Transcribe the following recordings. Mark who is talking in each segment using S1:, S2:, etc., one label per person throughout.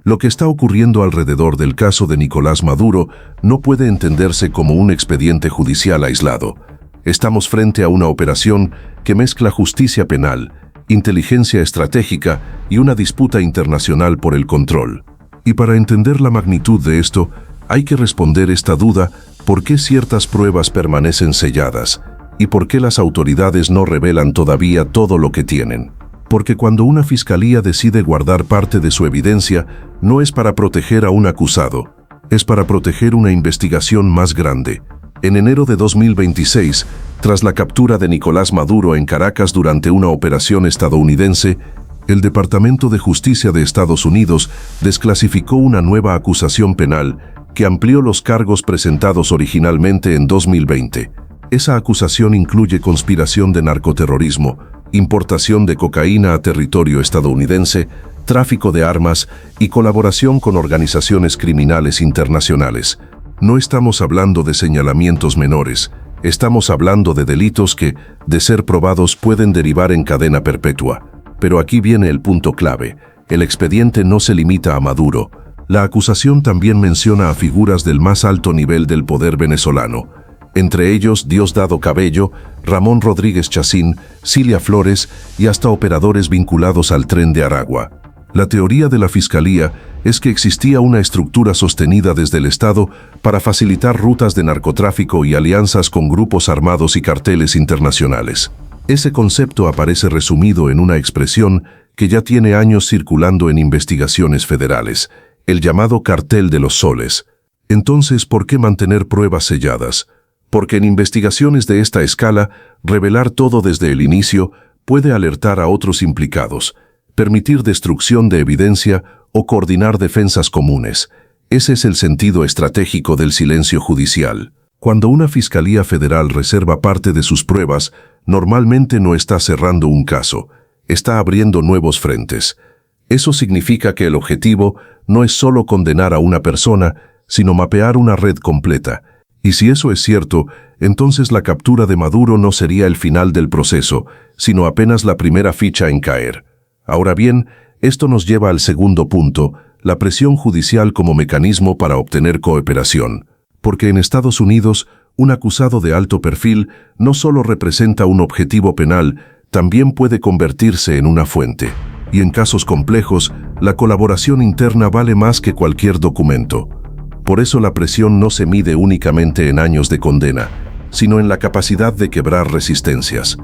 S1: Lo que está ocurriendo alrededor del caso de Nicolás Maduro no puede entenderse como un expediente judicial aislado. Estamos frente a una operación que mezcla justicia penal, inteligencia estratégica y una disputa internacional por el control. Y para entender la magnitud de esto, hay que responder esta duda: ¿por qué ciertas pruebas permanecen selladas? ¿Y por qué las autoridades no revelan todavía todo lo que tienen? Porque cuando una fiscalía decide guardar parte de su evidencia, no es para proteger a un acusado, es para proteger una investigación más grande. En enero de 2026, tras la captura de Nicolás Maduro en Caracas durante una operación estadounidense, el Departamento de Justicia de Estados Unidos desclasificó una nueva acusación penal que amplió los cargos presentados originalmente en 2020. Esa acusación incluye conspiración de narcoterrorismo, importación de cocaína a territorio estadounidense, tráfico de armas y colaboración con organizaciones criminales internacionales. No estamos hablando de señalamientos menores, estamos hablando de delitos que, de ser probados, pueden derivar en cadena perpetua. Pero aquí viene el punto clave: el expediente no se limita a Maduro. La acusación también menciona a figuras del más alto nivel del poder venezolano, entre ellos Diosdado Cabello, Ramón Rodríguez Chacín, Cilia Flores y hasta operadores vinculados al Tren de Aragua. La teoría de la Fiscalía es que existía una estructura sostenida desde el Estado para facilitar rutas de narcotráfico y alianzas con grupos armados y carteles internacionales. Ese concepto aparece resumido en una expresión que ya tiene años circulando en investigaciones federales: el llamado cartel de los soles. Entonces, ¿por qué mantener pruebas selladas? Porque en investigaciones de esta escala, revelar todo desde el inicio puede alertar a otros implicados, permitir destrucción de evidencia o coordinar defensas comunes. Ese es el sentido estratégico del silencio judicial. Cuando una fiscalía federal reserva parte de sus pruebas, normalmente no está cerrando un caso, está abriendo nuevos frentes. Eso significa que el objetivo no es solo condenar a una persona, sino mapear una red completa. Y si eso es cierto, entonces la captura de Maduro no sería el final del proceso, sino apenas la primera ficha en caer. Ahora bien, esto nos lleva al segundo punto: la presión judicial como mecanismo para obtener cooperación. Porque en Estados Unidos, un acusado de alto perfil no solo representa un objetivo penal, también puede convertirse en una fuente. Y en casos complejos, la colaboración interna vale más que cualquier documento. Por eso la presión no se mide únicamente en años de condena, sino en la capacidad de quebrar resistencias.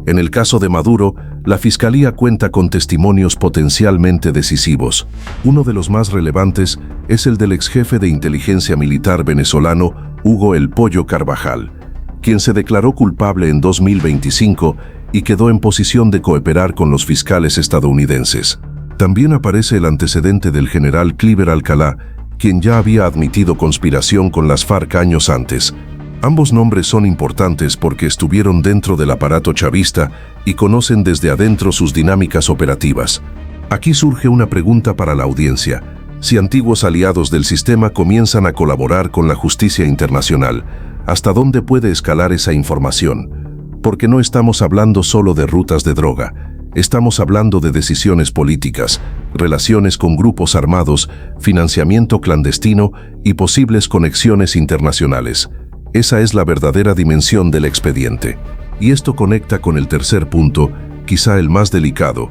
S1: En el caso de Maduro, la Fiscalía cuenta con testimonios potencialmente decisivos. Uno de los más relevantes es el del exjefe de inteligencia militar venezolano, Hugo "El Pollo" Carvajal, quien se declaró culpable en 2025 y quedó en posición de cooperar con los fiscales estadounidenses. También aparece el antecedente del general Cliver Alcalá, quien ya había admitido conspiración con las FARC años antes. Ambos nombres son importantes porque estuvieron dentro del aparato chavista y conocen desde adentro sus dinámicas operativas. Aquí surge una pregunta para la audiencia: si antiguos aliados del sistema comienzan a colaborar con la justicia internacional, ¿hasta dónde puede escalar esa información? Porque no estamos hablando solo de rutas de droga. Estamos hablando de decisiones políticas, relaciones con grupos armados, financiamiento clandestino y posibles conexiones internacionales. Esa es la verdadera dimensión del expediente. Y esto conecta con el tercer punto, quizá el más delicado.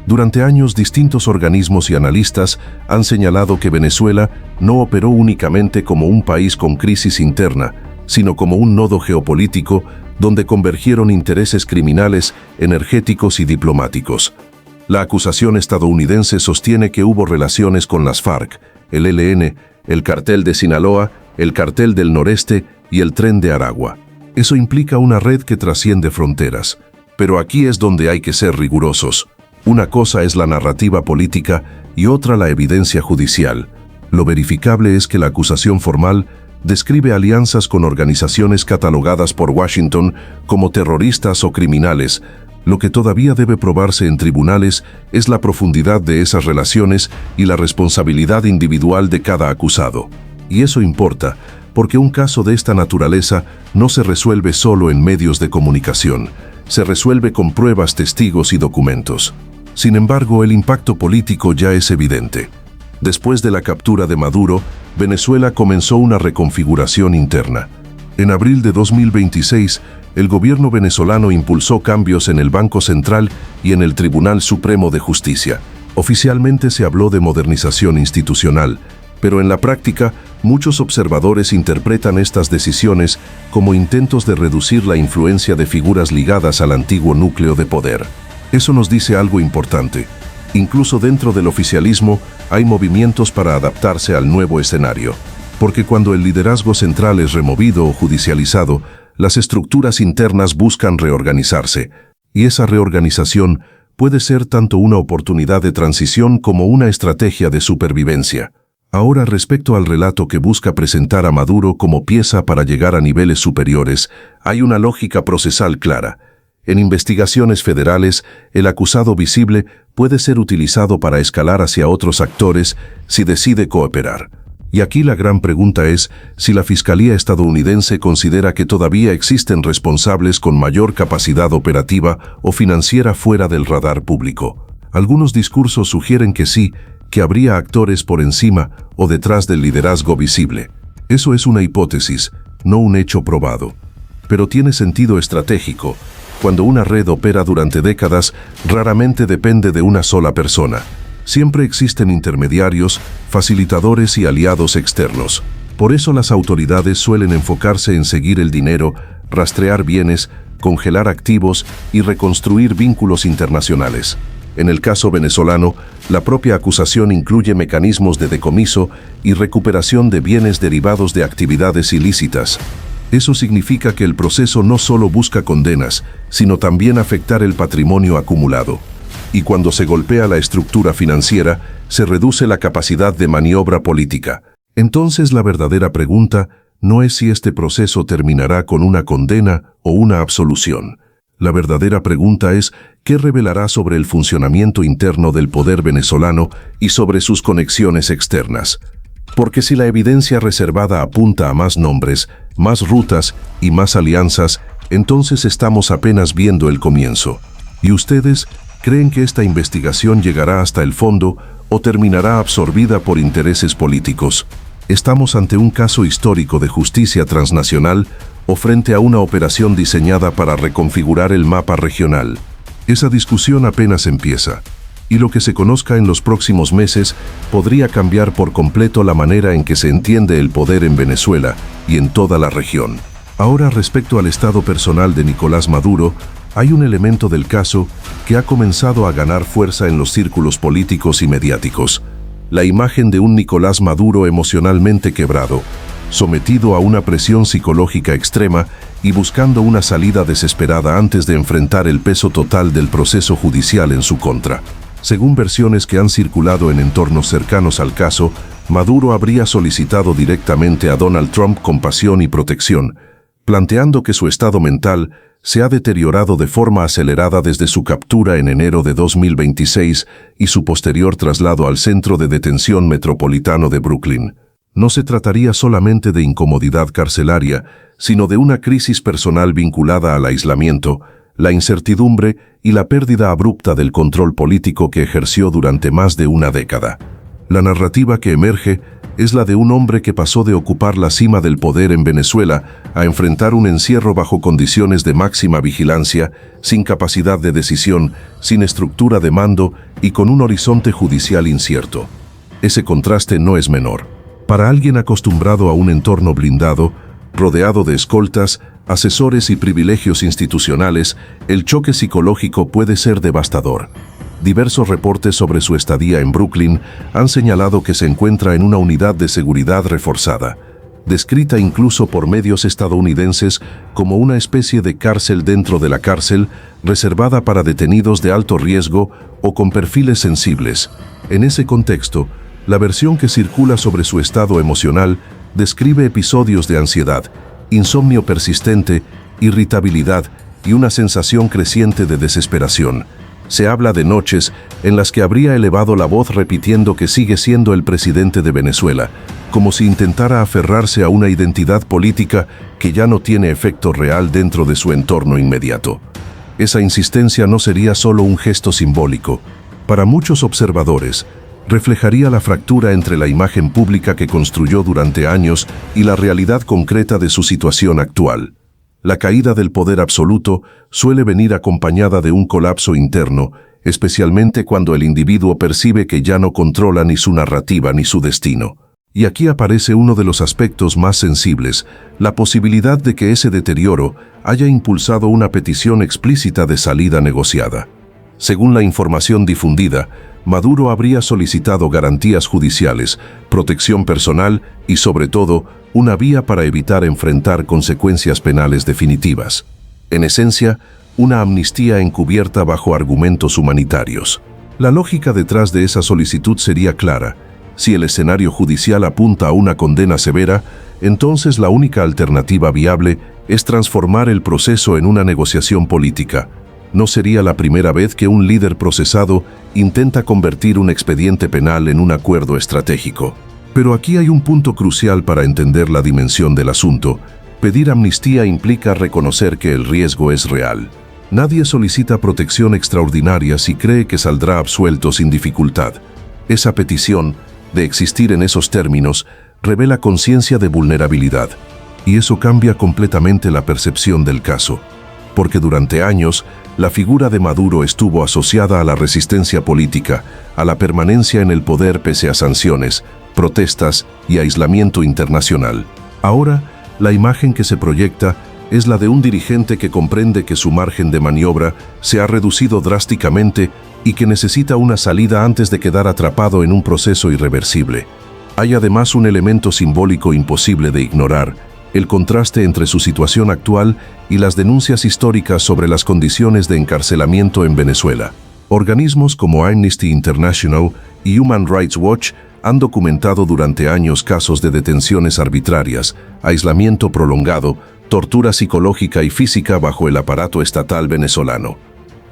S1: Durante años, distintos organismos y analistas han señalado que Venezuela no operó únicamente como un país con crisis interna, sino como un nodo geopolítico donde convergieron intereses criminales, energéticos y diplomáticos. La acusación estadounidense sostiene que hubo relaciones con las FARC, el ELN, el Cartel de Sinaloa, el Cartel del Noreste y el Tren de Aragua. Eso implica una red que trasciende fronteras. Pero aquí es donde hay que ser rigurosos. Una cosa es la narrativa política y otra la evidencia judicial. Lo verificable es que la acusación formal describe alianzas con organizaciones catalogadas por Washington como terroristas o criminales. Lo que todavía debe probarse en tribunales es la profundidad de esas relaciones y la responsabilidad individual de cada acusado. Y eso importa, porque un caso de esta naturaleza no se resuelve solo en medios de comunicación, se resuelve con pruebas, testigos y documentos. Sin embargo, el impacto político ya es evidente. Después de la captura de Maduro, Venezuela comenzó una reconfiguración interna. En abril de 2026, el gobierno venezolano impulsó cambios en el Banco Central y en el Tribunal Supremo de Justicia. Oficialmente se habló de modernización institucional, pero en la práctica, muchos observadores interpretan estas decisiones como intentos de reducir la influencia de figuras ligadas al antiguo núcleo de poder. Eso nos dice algo importante. Incluso dentro del oficialismo hay movimientos para adaptarse al nuevo escenario, porque cuando el liderazgo central es removido o judicializado, las estructuras internas buscan reorganizarse, y esa reorganización puede ser tanto una oportunidad de transición como una estrategia de supervivencia. Ahora, respecto al relato que busca presentar a Maduro como pieza para llegar a niveles superiores, hay una lógica procesal clara. En investigaciones federales, el acusado visible puede ser utilizado para escalar hacia otros actores si decide cooperar. Y aquí la gran pregunta es si la Fiscalía estadounidense considera que todavía existen responsables con mayor capacidad operativa o financiera fuera del radar público. Algunos discursos sugieren que sí, que habría actores por encima o detrás del liderazgo visible. Eso es una hipótesis, no un hecho probado. Pero tiene sentido estratégico. Cuando una red opera durante décadas, raramente depende de una sola persona. Siempre existen intermediarios, facilitadores y aliados externos. Por eso las autoridades suelen enfocarse en seguir el dinero, rastrear bienes, congelar activos y reconstruir vínculos internacionales. En el caso venezolano, la propia acusación incluye mecanismos de decomiso y recuperación de bienes derivados de actividades ilícitas. Eso significa que el proceso no solo busca condenas, sino también afectar el patrimonio acumulado. Y cuando se golpea la estructura financiera, se reduce la capacidad de maniobra política. Entonces la verdadera pregunta no es si este proceso terminará con una condena o una absolución. La verdadera pregunta es qué revelará sobre el funcionamiento interno del poder venezolano y sobre sus conexiones externas. Porque si la evidencia reservada apunta a más nombres, más rutas y más alianzas, entonces estamos apenas viendo el comienzo. ¿Y ustedes creen que esta investigación llegará hasta el fondo o terminará absorbida por intereses políticos? ¿Estamos ante un caso histórico de justicia transnacional o frente a una operación diseñada para reconfigurar el mapa regional? Esa discusión apenas empieza, y lo que se conozca en los próximos meses podría cambiar por completo la manera en que se entiende el poder en Venezuela y en toda la región. Ahora, respecto al estado personal de Nicolás Maduro, hay un elemento del caso que ha comenzado a ganar fuerza en los círculos políticos y mediáticos. La imagen de un Nicolás Maduro emocionalmente quebrado, sometido a una presión psicológica extrema y buscando una salida desesperada antes de enfrentar el peso total del proceso judicial en su contra. Según versiones que han circulado en entornos cercanos al caso, Maduro habría solicitado directamente a Donald Trump compasión y protección, planteando que su estado mental se ha deteriorado de forma acelerada desde su captura en enero de 2026 y su posterior traslado al Centro de Detención Metropolitano de Brooklyn. No se trataría solamente de incomodidad carcelaria, sino de una crisis personal vinculada al aislamiento, la incertidumbre y la pérdida abrupta del control político que ejerció durante más de una década. La narrativa que emerge es la de un hombre que pasó de ocupar la cima del poder en Venezuela a enfrentar un encierro bajo condiciones de máxima vigilancia, sin capacidad de decisión, sin estructura de mando y con un horizonte judicial incierto. Ese contraste no es menor. Para alguien acostumbrado a un entorno blindado, rodeado de escoltas, asesores y privilegios institucionales, el choque psicológico puede ser devastador. Diversos reportes sobre su estadía en Brooklyn han señalado que se encuentra en una unidad de seguridad reforzada, descrita incluso por medios estadounidenses como una especie de cárcel dentro de la cárcel, reservada para detenidos de alto riesgo o con perfiles sensibles. En ese contexto, la versión que circula sobre su estado emocional describe episodios de ansiedad, insomnio persistente, irritabilidad y una sensación creciente de desesperación. Se habla de noches en las que habría elevado la voz repitiendo que sigue siendo el presidente de Venezuela, como si intentara aferrarse a una identidad política que ya no tiene efecto real dentro de su entorno inmediato. Esa insistencia no sería solo un gesto simbólico. Para muchos observadores, reflejaría la fractura entre la imagen pública que construyó durante años y la realidad concreta de su situación actual. La caída del poder absoluto suele venir acompañada de un colapso interno, especialmente cuando el individuo percibe que ya no controla ni su narrativa ni su destino. Y aquí aparece uno de los aspectos más sensibles, la posibilidad de que ese deterioro haya impulsado una petición explícita de salida negociada. Según la información difundida, Maduro habría solicitado garantías judiciales, protección personal y, sobre todo, una vía para evitar enfrentar consecuencias penales definitivas. En esencia, una amnistía encubierta bajo argumentos humanitarios. La lógica detrás de esa solicitud sería clara. Si el escenario judicial apunta a una condena severa, entonces la única alternativa viable es transformar el proceso en una negociación política. No sería la primera vez que un líder procesado intenta convertir un expediente penal en un acuerdo estratégico. Pero aquí hay un punto crucial para entender la dimensión del asunto. Pedir amnistía implica reconocer que el riesgo es real. Nadie solicita protección extraordinaria si cree que saldrá absuelto sin dificultad. Esa petición, de existir en esos términos, revela conciencia de vulnerabilidad. Y eso cambia completamente la percepción del caso. Porque durante años, la figura de Maduro estuvo asociada a la resistencia política, a la permanencia en el poder pese a sanciones, protestas y aislamiento internacional. Ahora, la imagen que se proyecta es la de un dirigente que comprende que su margen de maniobra se ha reducido drásticamente y que necesita una salida antes de quedar atrapado en un proceso irreversible. Hay además un elemento simbólico imposible de ignorar: el contraste entre su situación actual y las denuncias históricas sobre las condiciones de encarcelamiento en Venezuela. Organismos como Amnesty International y Human Rights Watch han documentado durante años casos de detenciones arbitrarias, aislamiento prolongado, tortura psicológica y física bajo el aparato estatal venezolano.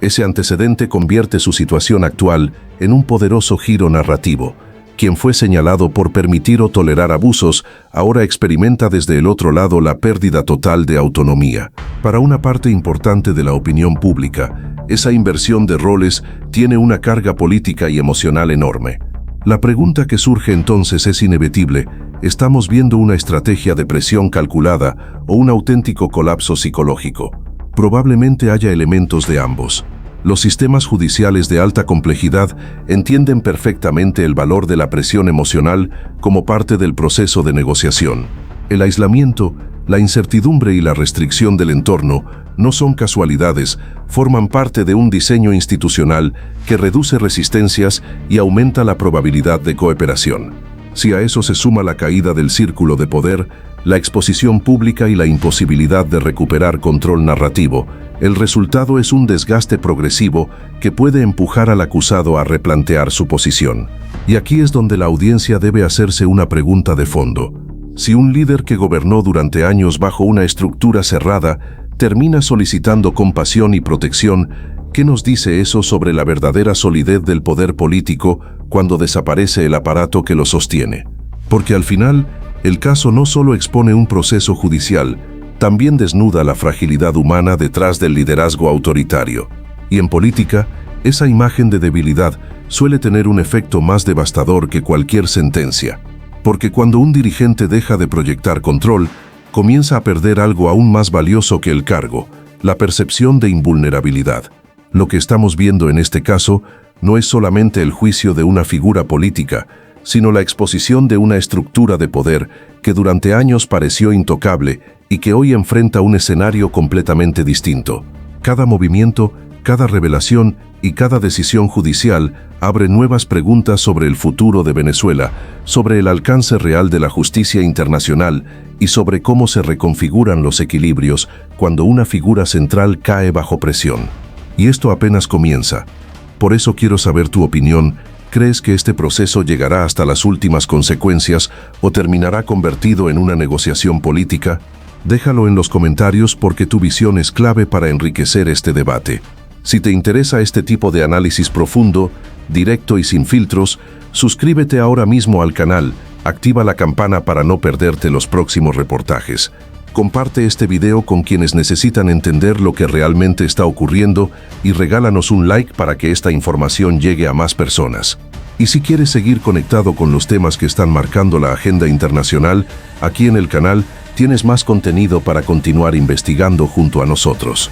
S1: Ese antecedente convierte su situación actual en un poderoso giro narrativo. Quien fue señalado por permitir o tolerar abusos, ahora experimenta desde el otro lado la pérdida total de autonomía. Para una parte importante de la opinión pública, esa inversión de roles tiene una carga política y emocional enorme. La pregunta que surge entonces es inevitable: ¿estamos viendo una estrategia de presión calculada o un auténtico colapso psicológico? Probablemente haya elementos de ambos. Los sistemas judiciales de alta complejidad entienden perfectamente el valor de la presión emocional como parte del proceso de negociación. El aislamiento, la incertidumbre y la restricción del entorno no son casualidades, forman parte de un diseño institucional que reduce resistencias y aumenta la probabilidad de cooperación. Si a eso se suma la caída del círculo de poder, la exposición pública y la imposibilidad de recuperar control narrativo, el resultado es un desgaste progresivo que puede empujar al acusado a replantear su posición. Y aquí es donde la audiencia debe hacerse una pregunta de fondo. Si un líder que gobernó durante años bajo una estructura cerrada termina solicitando compasión y protección, ¿qué nos dice eso sobre la verdadera solidez del poder político cuando desaparece el aparato que lo sostiene? Porque al final, el caso no solo expone un proceso judicial, también desnuda la fragilidad humana detrás del liderazgo autoritario. Y en política, esa imagen de debilidad suele tener un efecto más devastador que cualquier sentencia. Porque cuando un dirigente deja de proyectar control, comienza a perder algo aún más valioso que el cargo: la percepción de invulnerabilidad. Lo que estamos viendo en este caso no es solamente el juicio de una figura política, sino la exposición de una estructura de poder que durante años pareció intocable y que hoy enfrenta un escenario completamente distinto. Cada movimiento, cada revelación y cada decisión judicial abre nuevas preguntas sobre el futuro de Venezuela, sobre el alcance real de la justicia internacional y sobre cómo se reconfiguran los equilibrios cuando una figura central cae bajo presión. Y esto apenas comienza. Por eso quiero saber tu opinión. ¿Crees que este proceso llegará hasta las últimas consecuencias o terminará convertido en una negociación política? Déjalo en los comentarios porque tu visión es clave para enriquecer este debate. Si te interesa este tipo de análisis profundo, directo y sin filtros, suscríbete ahora mismo al canal, activa la campana para no perderte los próximos reportajes. Comparte este video con quienes necesitan entender lo que realmente está ocurriendo y regálanos un like para que esta información llegue a más personas. Y si quieres seguir conectado con los temas que están marcando la agenda internacional, aquí en el canal tienes más contenido para continuar investigando junto a nosotros.